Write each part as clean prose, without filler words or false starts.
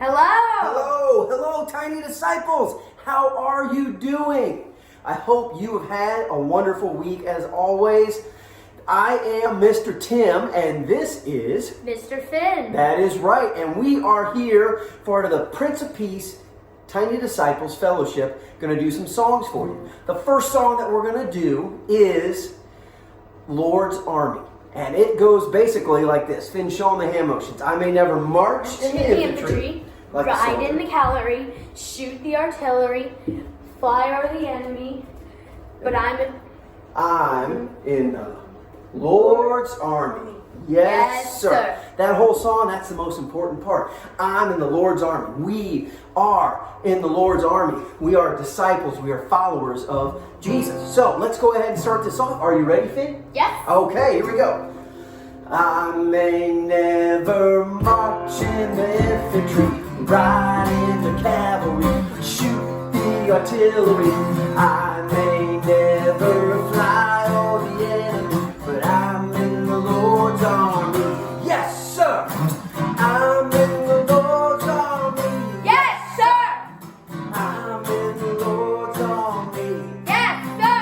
Hello, tiny disciples. How are you doing? I hope you have had a wonderful week as always. I am Mr. Tim, and this is Mr. Finn. That is right, and we are here for the Prince of Peace Tiny Disciples Fellowship. Going to do some songs for you. The first song that we're going to do is Lord's Army. And it goes basically like this. Finn, show them the hand motions. I may never march in the infantry. Like ride in the cavalry. Shoot the artillery. Fire the enemy. But I'm in the Lord's Army. Yes, sir. That whole song, that's the most important part. I'm in the Lord's Army. We are in the Lord's Army. We are disciples. We are followers of Jesus. So let's go ahead and start this off. Are you ready, Finn? Yes. Okay, here we go. I may never march in the infantry, ride in the cavalry, shoot the artillery. I may never fly over the enemy, but I'm in the Lord's Army. Yes, sir! I'm in the Lord's Army. Yes, sir! I'm in the Lord's Army. Yes, sir!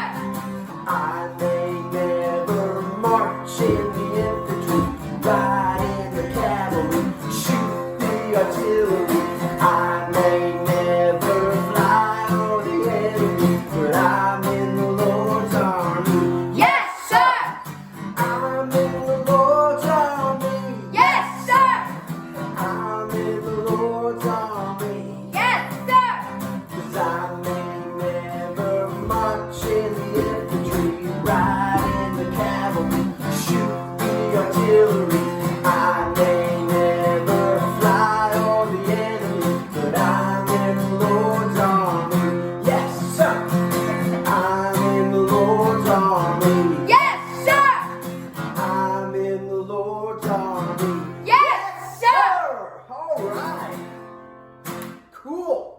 I may never march in the infantry, ride in the cavalry, shoot the artillery. I may never fly over the enemy, but I'm in the Lord's Army. Yes, sir! I'm in the Lord's Army. Yes, sir! I'm in the Lord's Army. Yes, sir! 'Cause I may never march in the infantry, ride in the cavalry, shoot the artillery. I may never fly over the enemy, but I'm in the Lord's Army. Yes, sir! I'm in the Lord's Army. Yes, sir! I'm in the Lord's Army. Yes, sir! All right. Cool.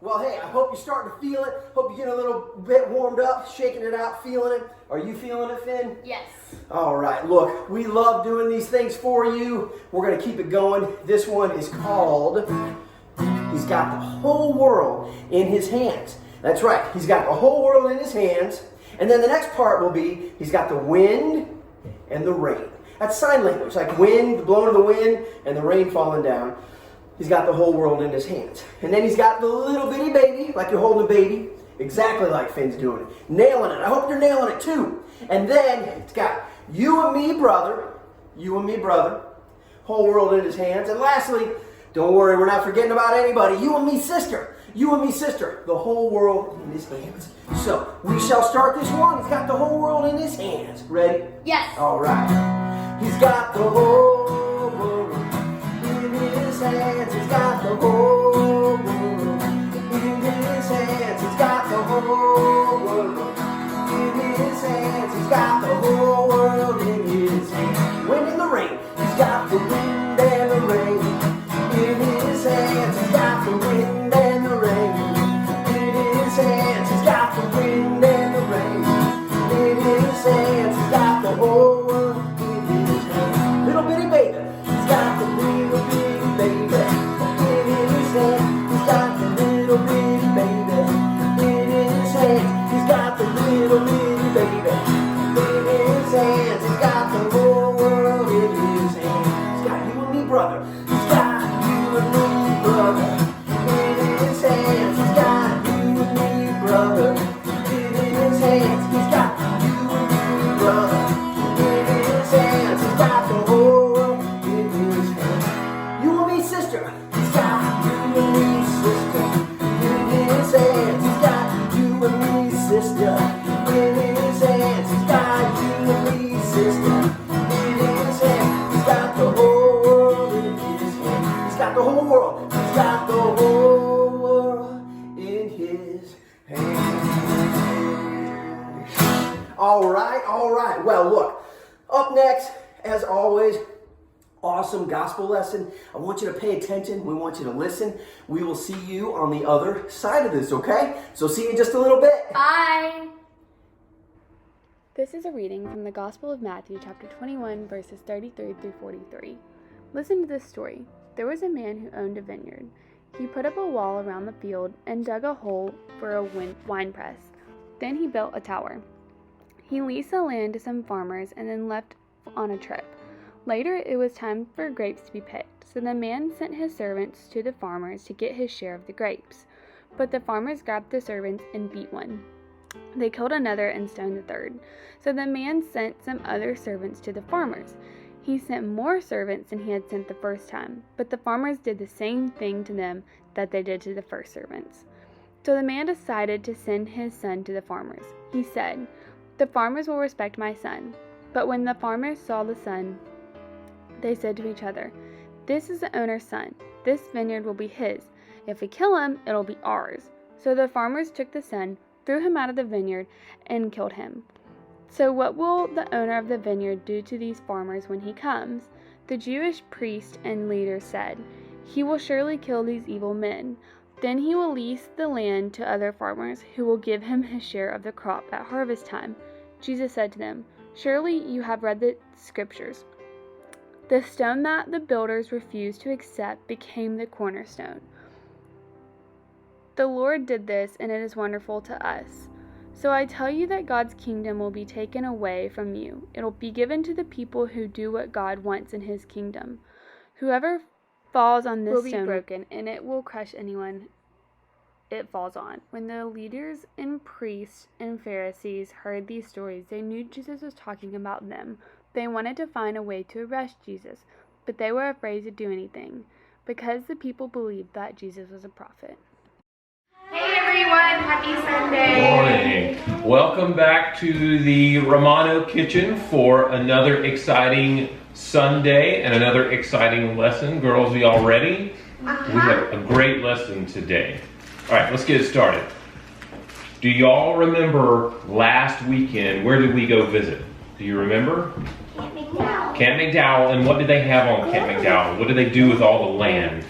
Well, hey, I hope you're starting to feel it. Hope you get a little bit warmed up, shaking it out, feeling it. Are you feeling it, Finn? Yes. All right. Look, we love doing these things for you. We're going to keep it going. This one is called He's Got the Whole World in His Hands. That's right. He's got the whole world in His hands. And then the next part will be He's got the wind and the rain. That's sign language, like wind, the blowing of the wind, and the rain falling down. He's got the whole world in His hands. And then He's got the little bitty baby, like you're holding a baby, exactly like Finn's doing it. Nailing it. I hope you're nailing it too. And then it's got you and me, brother, whole world in His hands. And lastly, don't worry, we're not forgetting about anybody. You and me, sister, the whole world in His hands. So we shall start this one. He's got the whole world in His hands. Ready? Yes. All right. He's got the whole world in His hands. He's got the whole world in His hands. He's got the whole world in His hands. He's got the whole world in His hands. Wind and the rain. He's got the wind and the rain in His hands. He's got the wind and the rain in His hands. He's got the wind and the rain in His hands. He's got the whole world in His hands. Little bitty baby. He's got the little bitty baby in His hands. He's got the little bitty baby in His hands. He's got the little bitty baby in His hands. He's got the whole world in His hands. He's got you and me, brother. He's got you and me, brother, in His hands. He's got you and me, brother, in His hands. He's got you and me, brother, in His hands. He's got the whole world in His hands. You and me, sister. He's got you and me, sister, in His hands. He's got you and me, sister, in His hands. He's got you and me, sister, in His hands. He's got the whole world in His hands. He's got the whole world. He's got the whole world in His hands. All right. Well, look. Up next, as always, awesome gospel lesson. I want you to pay attention. We want you to listen. We will see you on the other side of this, okay? So see you in just a little bit. Bye. This is a reading from the Gospel of Matthew, chapter 21, verses 33 through 43. Listen to this story. There was a man who owned a vineyard. He put up a wall around the field and dug a hole for a wine press. Then he built a tower. He leased the land to some farmers and then left on a trip. Later, it was time for grapes to be picked, so the man sent his servants to the farmers to get his share of the grapes. But the farmers grabbed the servants and beat one. They killed another and stoned the third. So the man sent some other servants to the farmers. He sent more servants than he had sent the first time, but the farmers did the same thing to them that they did to the first servants. So the man decided to send his son to the farmers. He said, "The farmers will respect my son." But when the farmers saw the son, they said to each other, "This is the owner's son. This vineyard will be his. If we kill him, it'll be ours." So the farmers took the son, threw him out of the vineyard, and killed him. So what will the owner of the vineyard do to these farmers when he comes? The Jewish priests and leaders said, "He will surely kill these evil men. Then he will lease the land to other farmers who will give him his share of the crop at harvest time." Jesus said to them, "Surely you have read the scriptures. The stone that the builders refused to accept became the cornerstone. The Lord did this, and it is wonderful to us. So I tell you that God's kingdom will be taken away from you. It will be given to the people who do what God wants in his kingdom. Whoever falls on this stone will be broken, and it will crush anyone it falls on." When the leaders and priests and Pharisees heard these stories, they knew Jesus was talking about them. They wanted to find a way to arrest Jesus, but they were afraid to do anything, because the people believed that Jesus was a prophet. Hey everyone, happy Sunday. Morning. Welcome back to the Romano Kitchen for another exciting Sunday and another exciting lesson. Girls, are y'all ready? We have a great lesson today. All right, let's get it started. Do y'all remember last weekend, where did we go visit? Do you remember? Camp McDowell. Camp McDowell, and what did they have on Camp McDowell? What did they do with all the land?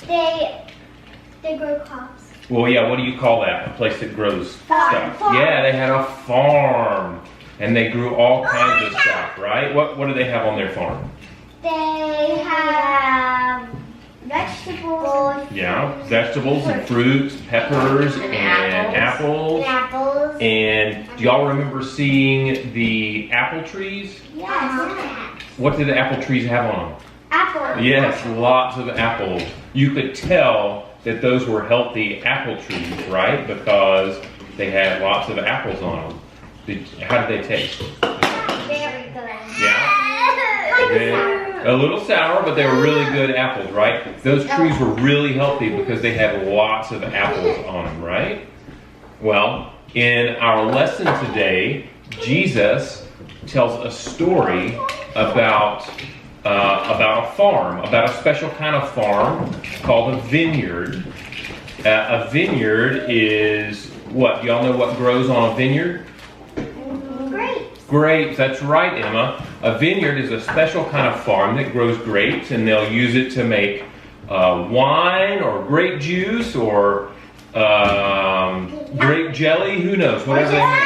They grow crops. Well, yeah, what do you call that? A place that grows stuff. Farm. Yeah, they had a farm, and they grew all kinds of stuff, right? What do they have on their farm? They have vegetables. Yeah, vegetables and fruits, peppers and apples. And do y'all remember seeing the apple trees? Yes. What did the apple trees have on them? Apples. Yes, lots of apples. You could tell that those were healthy apple trees, right? Because they had lots of apples on them. How did they taste? Very good. Yeah? A little sour, but they were really good apples, right? Those trees were really healthy because they had lots of apples on them, right? Well, in our lesson today, Jesus tells a story about a farm, about a special kind of farm called a vineyard. A vineyard is what? Y'all know what grows on a vineyard? Grapes. Grapes, that's right, Emma. A vineyard is a special kind of farm that grows grapes, and they'll use it to make wine or grape juice or grape jelly, who knows, whatever they make.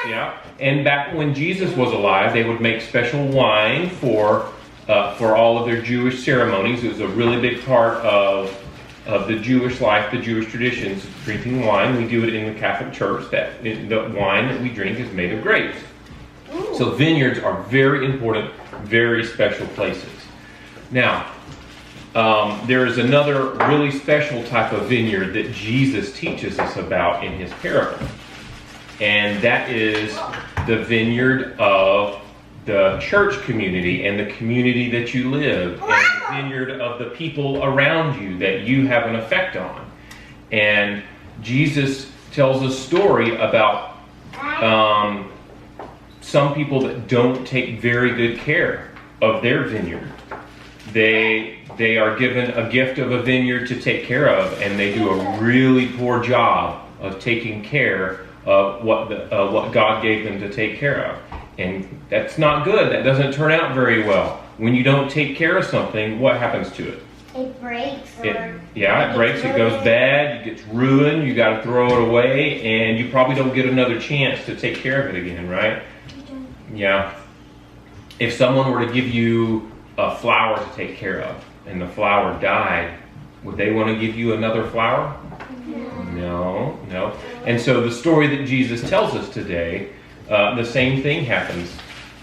Yeah. And back when Jesus was alive, they would make special wine for all of their Jewish ceremonies. It was a really big part of the Jewish life, the Jewish traditions, drinking wine. We do it in the Catholic Church. That the wine that we drink is made of grapes. Ooh. So vineyards are very important, very special places. Now, there is another really special type of vineyard that Jesus teaches us about in his parable. And that is the vineyard of the church community and the community that you live, and the vineyard of the people around you that you have an effect on. And Jesus tells a story about some people that don't take very good care of their vineyard. They are given a gift of a vineyard to take care of, and they do a really poor job of taking care of what God gave them to take care of. And that's not good. That doesn't turn out very well. When you don't take care of something, what happens to it? It breaks. It breaks. It goes bad. It gets ruined. You got to throw it away, and you probably don't get another chance to take care of it again, right? Yeah. If someone were to give you a flower to take care of, and the flower died, would they want to give you another flower? No, no. And so the story that Jesus tells us today, the same thing happens.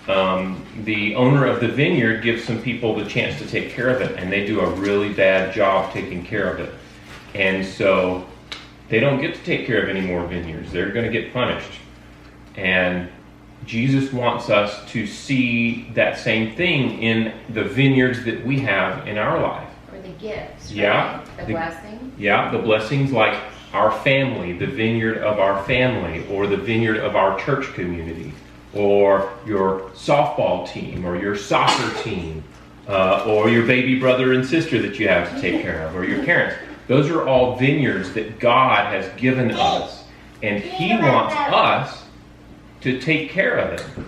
The owner of the vineyard gives some people the chance to take care of it, and they do a really bad job taking care of it. And so they don't get to take care of any more vineyards. They're going to get punished. And Jesus wants us to see that same thing in the vineyards that we have in our life. Or the gifts, right? Yeah. The blessing. Yeah, the blessings like our family, the vineyard of our family, or the vineyard of our church community, or your softball team, or your soccer team, or your baby brother and sister that you have to take care of, or your parents. Those are all vineyards that God has given us, and He wants us to take care of them.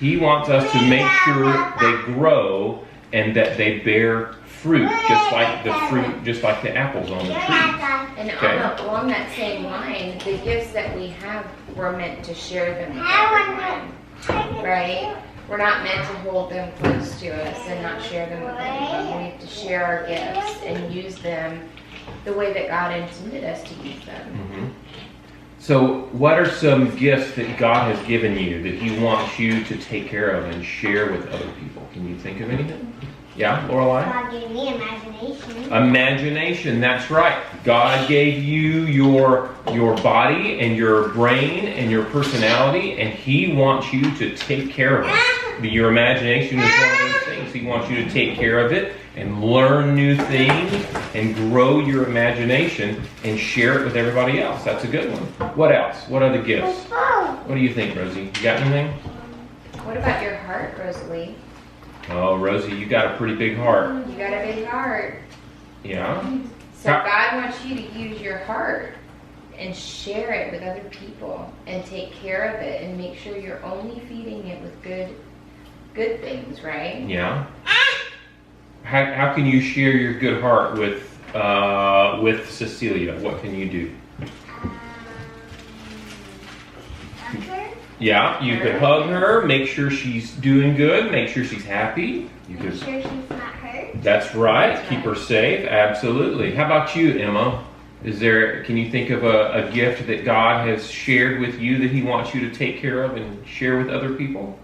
He wants us to make sure they grow and that they bear fruit, just like the apples on the tree. And Okay. along that same line, the gifts that we have, we're meant to share them with everyone, right? We're not meant to hold them close to us and not share them with anyone. We have to share our gifts and use them the way that God intended us to use them. Mm-hmm. So what are some gifts that God has given you that He wants you to take care of and share with other people? Can you think of anything? Yeah, Lorelai? God gave me imagination. Imagination, that's right. God gave you your body and your brain and your personality, and He wants you to take care of it. Your imagination is one of those things. He wants you to take care of it and learn new things and grow your imagination and share it with everybody else. That's a good one. What else? What other gifts? What do you think, Rosie? You got anything? What about your heart, Rosalie? Oh, Rosie, you got a pretty big heart. You got a big heart. Yeah? So God wants you to use your heart and share it with other people and take care of it and make sure you're only feeding it with good things, right? Yeah. How can you share your good heart with Cecilia? What can you do? Yeah, you could hug her, make sure she's doing good, make sure she's happy. You could. Make sure she's not hurt. That's right. Keep her safe. Absolutely. How about you, Emma? Can you think of a gift that God has shared with you that He wants you to take care of and share with other people?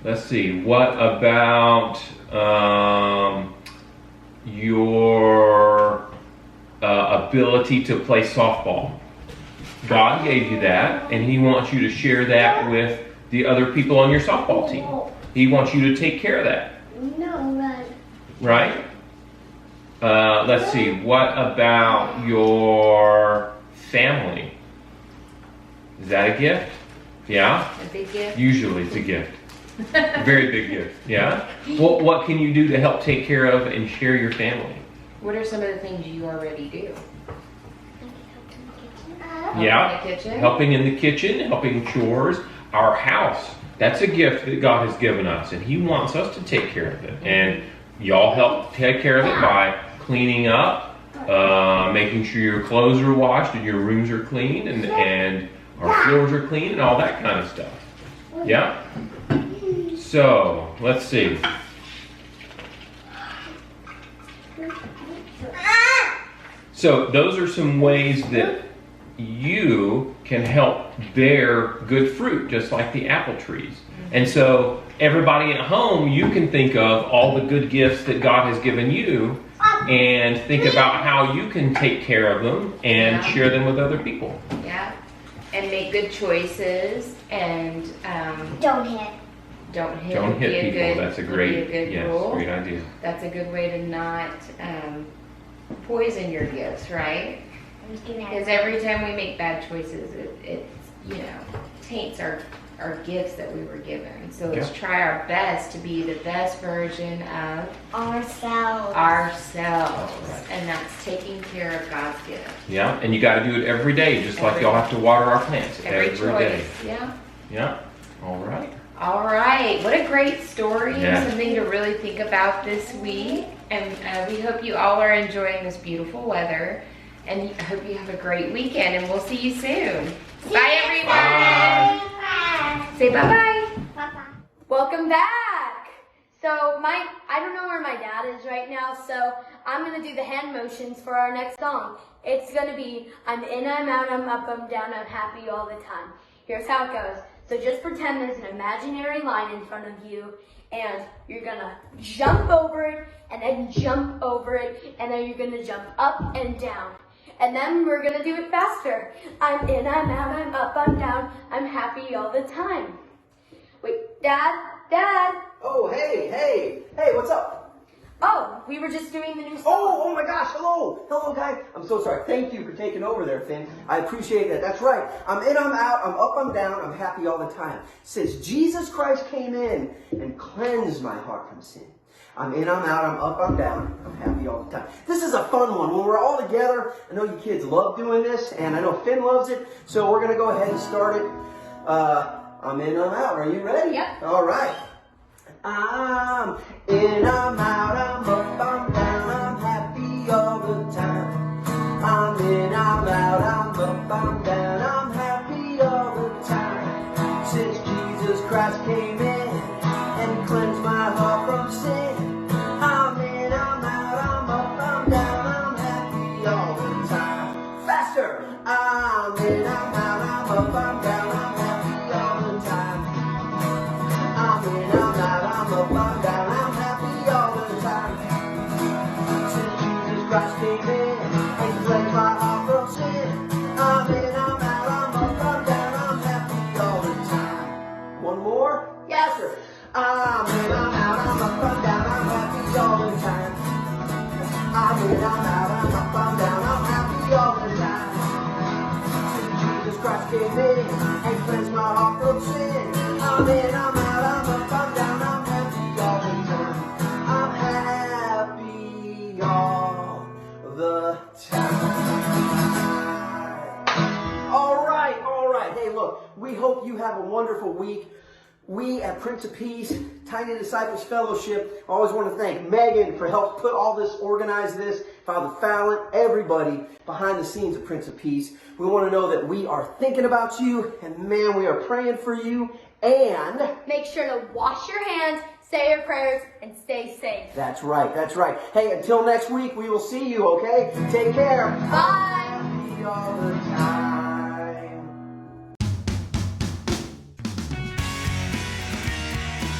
Let's see. What about your ability to play softball? God gave you that, and He wants you to share that with the other people on your softball team. He wants you to take care of that. No, Right? Let's see. What about your family? Is that a gift? Yeah? A big gift. Usually it's a gift. Very big gift. Yeah? Well, what can you do to help take care of and share your family? What are some of the things you already do? Yeah. In the kitchen? Helping in the kitchen, helping chores, our house. That's a gift that God has given us, and He wants us to take care of it. And y'all help take care of it by cleaning up, making sure your clothes are washed and your rooms are clean, and our floors are clean, and all that kind of stuff. Yeah? So, let's see. So, those are some ways that you can help bear good fruit, just like the apple trees. And so, everybody at home, you can think of all the good gifts that God has given you and think about how you can take care of them and share them with other people. Yeah. And make good choices and don't hit. don't hit. Don't would be hit a people. good- That's a would be great, good yes, rule. great idea. That's a good way to not poison your gifts, right? Because every time we make bad choices, it taints our gifts that we were given. So let's try our best to be the best version of ourselves. And that's taking care of God's gift. Yeah, and you got to do it every day, just like y'all have to water our plants every choice. day. Yeah. Yeah. All right. All right. What a great story. Yeah. Something to really think about this week. And we hope you all are enjoying this beautiful weather. And I hope you have a great weekend. And we'll see you soon. Bye, everyone. Bye. Say bye-bye. Bye-bye. Welcome back. So I don't know where my dad is right now, so I'm going to do the hand motions for our next song. It's going to be, I'm in, I'm out, I'm up, I'm down, I'm happy all the time. Here's how it goes. So just pretend there's an imaginary line in front of you, and you're going to jump over it, and then jump over it, and then you're going to jump up and down. And then we're going to do it faster. I'm in, I'm out, I'm up, I'm down, I'm happy all the time. Wait, Dad? Oh, hey, what's up? Oh, we were just doing the new song. Oh my gosh, hello guys. I'm so sorry. Thank you for taking over there, Finn. I appreciate that. That's right. I'm in, I'm out, I'm up, I'm down, I'm happy all the time. Since Jesus Christ came in and cleansed my heart from sin. I'm in, I'm out, I'm up, I'm down, I'm happy all the time. This is a fun one. When we're all together, I know you kids love doing this, and I know Finn loves it, so we're going to go ahead and start it. I'm in, I'm out. Are you ready? Yep. All right. I'm in, I'm out, I'm up, I'm down, I'm happy all the time. I'm in, I'm out, I'm up, I'm down, I'm happy all the time. Since Jesus Christ came in and cleansed my heart from sin. I'm in, I'm out, I'm up, I'm down, I'm happy all the time. Faster! I'm in, I'm out, I'm up, I'm down, I'm happy all the time. I'm in, I'm out, I'm up, I'm down, I'm happy all the time. Since Jesus Christ came in and cleansed my heart from sin. I'm in, I'm out, I'm up, I'm down, I'm happy all the time. One more? Yes, sir. I'm in, I'm out, I'm up, I'm down, I'm happy all the time. I'm in, I'm out, I'm up, I'm down, I'm happy all the time. Since Jesus Christ came in and cleansed my heart from sin. I'm in, I'm out, I'm up, I'm down, I'm happy all the time. I'm happy all the time. All right. Hey, look, we hope you have a wonderful week. We at Prince of Peace, Tiny Disciples Fellowship, always want to thank Megan for help put all this, organize this, Father Fallon, everybody behind the scenes of Prince of Peace. We want to know that we are thinking about you, and man, we are praying for you, and Make sure to wash your hands, say your prayers, and stay safe. that's right. Hey, until next week, we will see you, okay? Take care. Bye. Happy all the time.